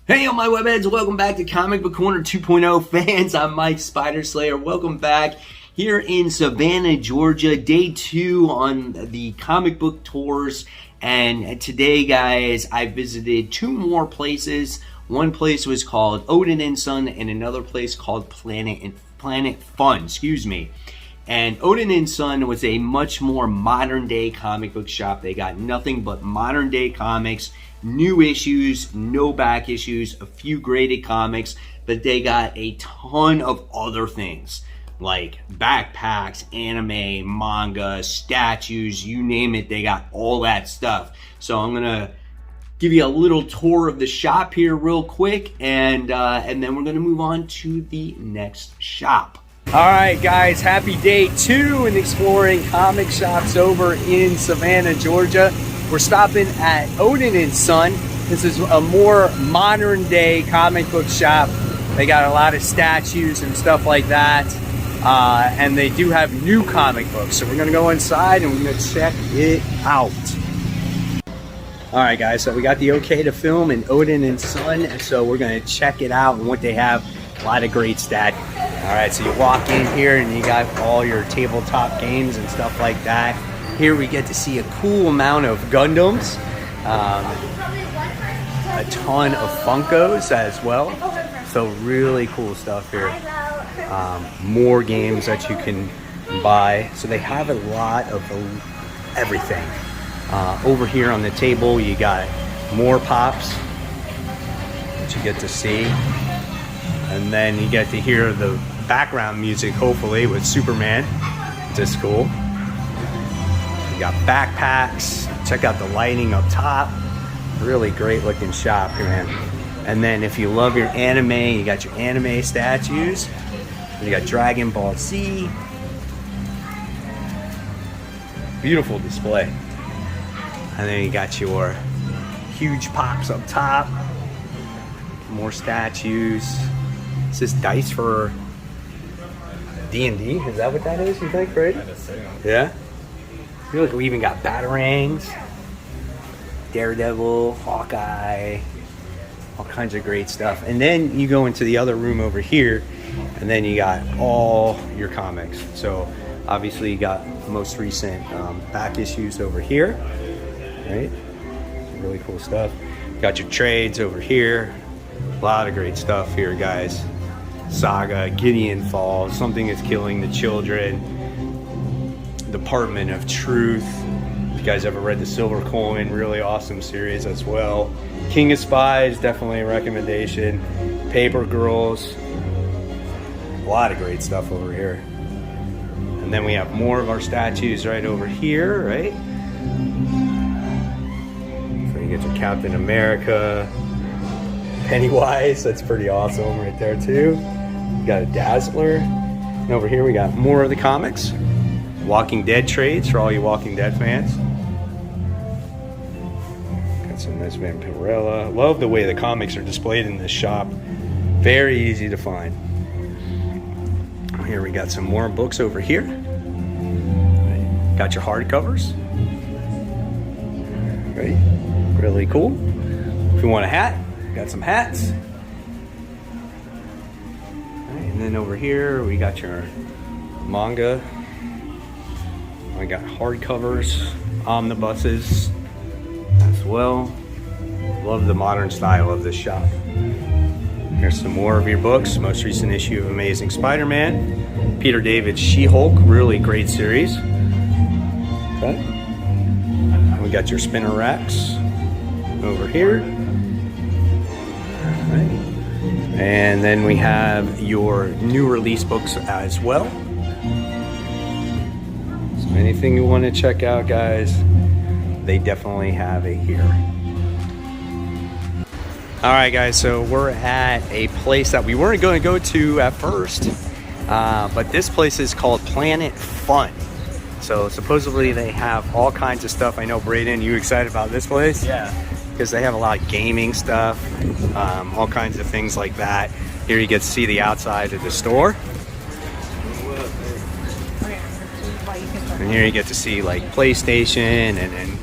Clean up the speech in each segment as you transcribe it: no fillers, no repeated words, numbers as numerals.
Hey, all my webheads, welcome back to Comic Book Corner 2.0 fans. I'm Mike Spider Slayer. Welcome back here in Savannah, Georgia, day 2 on the comic book tours. And today, guys, I visited 2 more places. One place was called Odin and Son, and another place called Planet Fun, And Odin and Son was a much more modern day comic book shop. They got nothing but modern day comics, new issues, no back issues, a few graded comics, but they got a ton of other things like backpacks, anime, manga, statues, you name it, they got all that stuff. So I'm gonna give you a little tour of the shop here real quick, and then we're gonna move on to the next shop. All right, guys, happy day 2 in exploring comic shops over in Savannah, Georgia. We're stopping at Odin and Son. This is a more modern day comic book shop. They got a lot of statues and stuff like that. And they do have new comic books. So we're gonna go inside and we're gonna check it out. All right, guys, so we got the okay to film in Odin and Son. And so we're gonna check it out and what they have. A lot of great stat. All right, so you walk in here and you got all your tabletop games and stuff like that. Here we get to see a cool amount of Gundams, a ton of Funkos as well. So really cool stuff here. More games that you can buy. So they have a lot of everything. Over here on the table, you got more Pops that you get to see. And then you get to hear the background music, hopefully, with Superman. Just cool. You got backpacks. Check out the lighting up top. Really great looking shop here, man. And then if you love your anime, you got your anime statues. You got Dragon Ball Z. Beautiful display. And then you got your huge Pops up top. More statues. Is this dice for D&D? Is that what that is, you think, Brady? Yeah? Look, we even got Batarangs, Daredevil, Hawkeye, all kinds of great stuff. And then you go into the other room over here, and then you got all your comics. So obviously you got the most recent back issues over here, right? Some really cool stuff. You got your trades over here. A lot of great stuff here, guys. Saga, Gideon Falls, Something is Killing the Children, Department of Truth. If you guys ever read the Silver Coin, really awesome series as well. King of Spies, definitely a recommendation. Paper Girls, a lot of great stuff over here. And then we have more of our statues right over here, right? So you get your Captain America, Pennywise, that's pretty awesome right there too. You got a Dazzler. And over here we got more of the comics. Walking Dead trades for all you Walking Dead fans. Got some Miss Vampirella. Love the way the comics are displayed in this shop. Very easy to find. Here we got some more books over here. Got your hardcovers. Right? Really cool. If you want a hat, got some hats. And then over here we got your manga. We got hardcovers, omnibuses as well. Love the modern style of this shop. Here's some more of your books. Most recent issue of Amazing Spider-Man. Peter David's She-Hulk, really great series. Okay. We got your spinner racks over here. Right. And then we have your new release books as well. So anything you want to check out, guys, they definitely have it here. All right, guys, so we're at a place that we weren't going to go to at first, but this place is called Planet Fun. So supposedly they have all kinds of stuff. I know, Braden, you excited about this place? Yeah. Because they have a lot of gaming stuff, all kinds of things like that. Here you get to see the outside of the store. And here you get to see like PlayStation, and then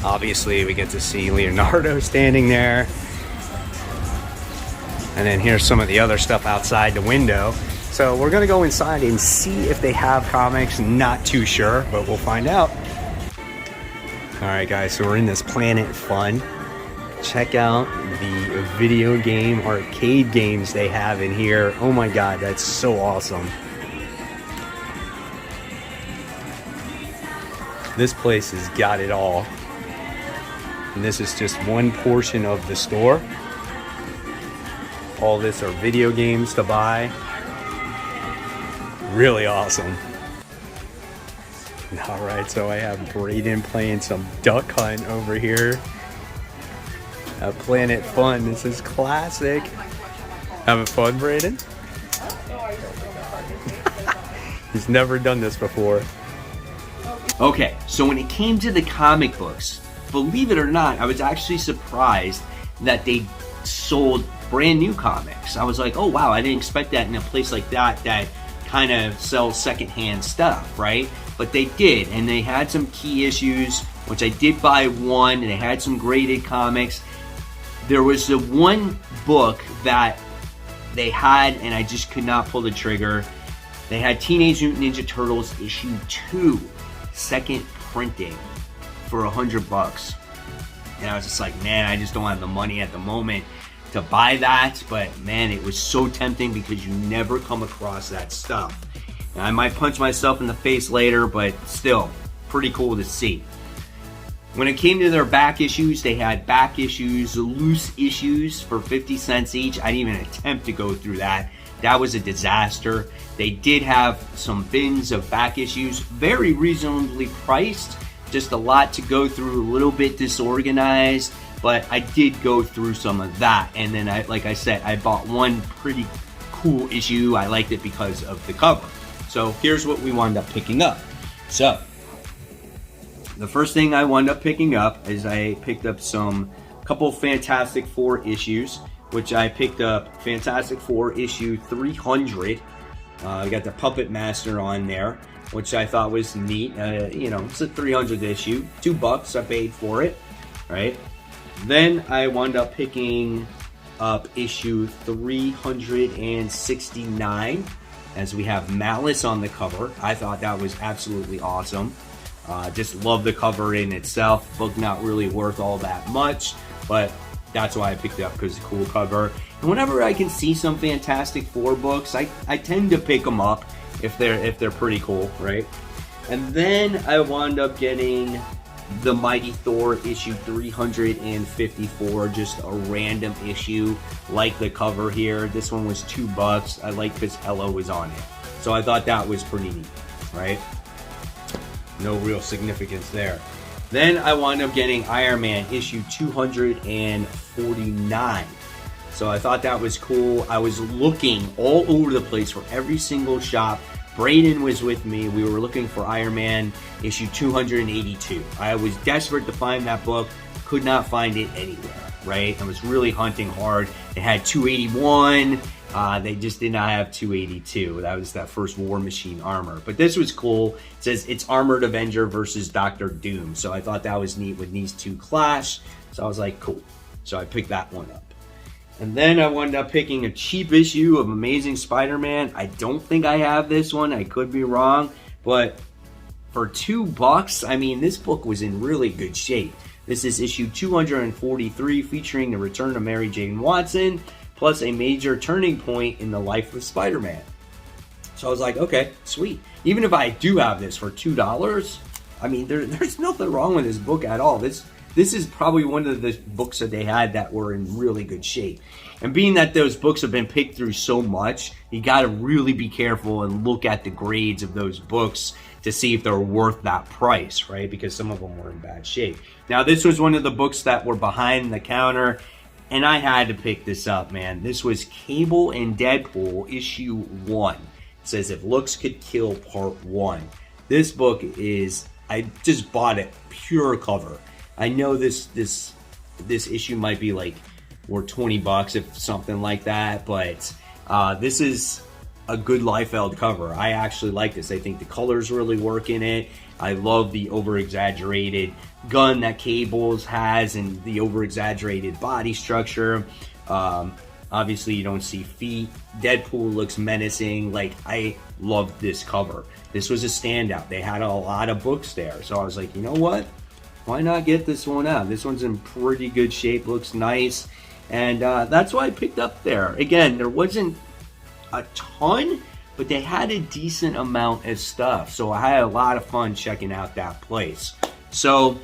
obviously we get to see Leonardo standing there. And then here's some of the other stuff outside the window. So we're gonna go inside and see if they have comics. Not too sure, but we'll find out. All right, guys, so we're in this Planet Fun. Check out the video game arcade games they have in here. Oh my God, that's so awesome. This place has got it all. And this is just one portion of the store. All this are video games to buy. Really awesome. All right, so I have Braden playing some Duck Hunt over here at Planet Fun. This is classic. Having fun, Braden? He's never done this before. Okay, so when it came to the comic books, believe it or not, I was actually surprised that they sold brand new comics. I was like, oh wow, I didn't expect that in a place like that that kind of sells secondhand stuff, right? But they did, and they had some key issues, which I did buy one, and they had some graded comics. There was the one book that they had, and I just could not pull the trigger. They had Teenage Mutant Ninja Turtles issue 2, second printing, for $100. And I was just like, man, I just don't have the money at the moment to buy that. But man, it was so tempting because you never come across that stuff. And I might punch myself in the face later, but still, pretty cool to see. When it came to their back issues, they had back issues, loose issues for 50 cents each. I didn't even attempt to go through that. That was a disaster. They did have some bins of back issues, very reasonably priced, just a lot to go through, a little bit disorganized, but I did go through some of that. And then, like I said, I bought one pretty cool issue. I liked it because of the cover. So here's what we wound up picking up. So the first thing I wound up picking up is I picked up couple Fantastic Four issues, which I picked up Fantastic Four issue 300. I got the Puppet Master on there, which I thought was neat. You know, it's a 300th issue, $2 I paid for it, right? Then I wound up picking up issue 369, as we have Malice on the cover. I thought that was absolutely awesome. Just love the cover in itself. Book not really worth all that much, but that's why I picked it up, because it's a cool cover. And whenever I can see some Fantastic Four books, I tend to pick them up if they're pretty cool, right? And then I wound up getting the Mighty Thor issue 354, just a random issue, like the cover here. This one was $2. I like because Ella was on it, so I thought that was pretty neat, right? No real significance there. Then I wound up getting Iron Man issue 249. So I thought that was cool. I was looking all over the place for every single shop. Braden was with me. We were looking for Iron Man issue 282. I was desperate to find that book. Could not find it anywhere, right? I was really hunting hard. They had 281. They just did not have 282. That was that first War Machine armor. But this was cool. It says it's Armored Avenger versus Doctor Doom. So I thought that was neat when these two clash. So I was like, cool. So I picked that one up. And then I wound up picking a cheap issue of Amazing Spider-Man. I don't think I have this one. I could be wrong. But for $2, I mean, this book was in really good shape. This is issue 243, featuring the return of Mary Jane Watson, plus a major turning point in the life of Spider-Man. So I was like, okay, sweet. Even if I do have this for $2, I mean, there's nothing wrong with this book at all. This is probably one of the books that they had that were in really good shape. And being that those books have been picked through so much, you got to really be careful and look at the grades of those books to see if they're worth that price, right? Because some of them were in bad shape. Now, this was one of the books that were behind the counter, and I had to pick this up, man. This was Cable and Deadpool, issue 1. It says, If Looks Could Kill, part 1. This book is, I just bought it pure cover. I know this issue might be like worth $20 if something like that, but this is a good Liefeld cover. I actually like this. I think the colors really work in it. I love the over-exaggerated gun that Cables has and the over-exaggerated body structure. Obviously, you don't see feet. Deadpool looks menacing. Like, I loved this cover. This was a standout. They had a lot of books there. So I was like, you know what? Why not get this one out? This one's in pretty good shape. Looks nice. And that's why I picked up there. Again, there wasn't a ton, but they had a decent amount of stuff. So I had a lot of fun checking out that place. So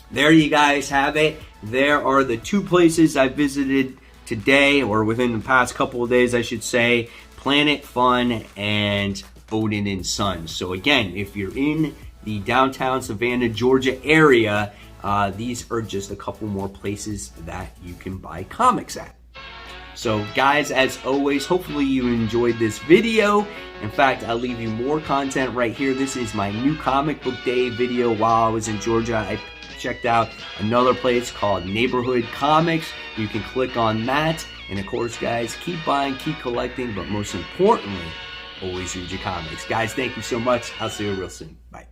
there you guys have it. There are the two places I visited today, or within the past couple of days, I should say. Planet Fun and Odin and Sons. So again, if you're in the downtown Savannah, Georgia area, these are just a couple more places that you can buy comics at. So guys, as always, hopefully you enjoyed this video. In fact, I'll leave you more content right here. This is my new comic book day video while I was in Georgia. I checked out another place called Neighborhood Comics. You can click on that. And of course, guys, keep buying, keep collecting, but most importantly, always read your comics. Guys, thank you so much. I'll see you real soon. Bye.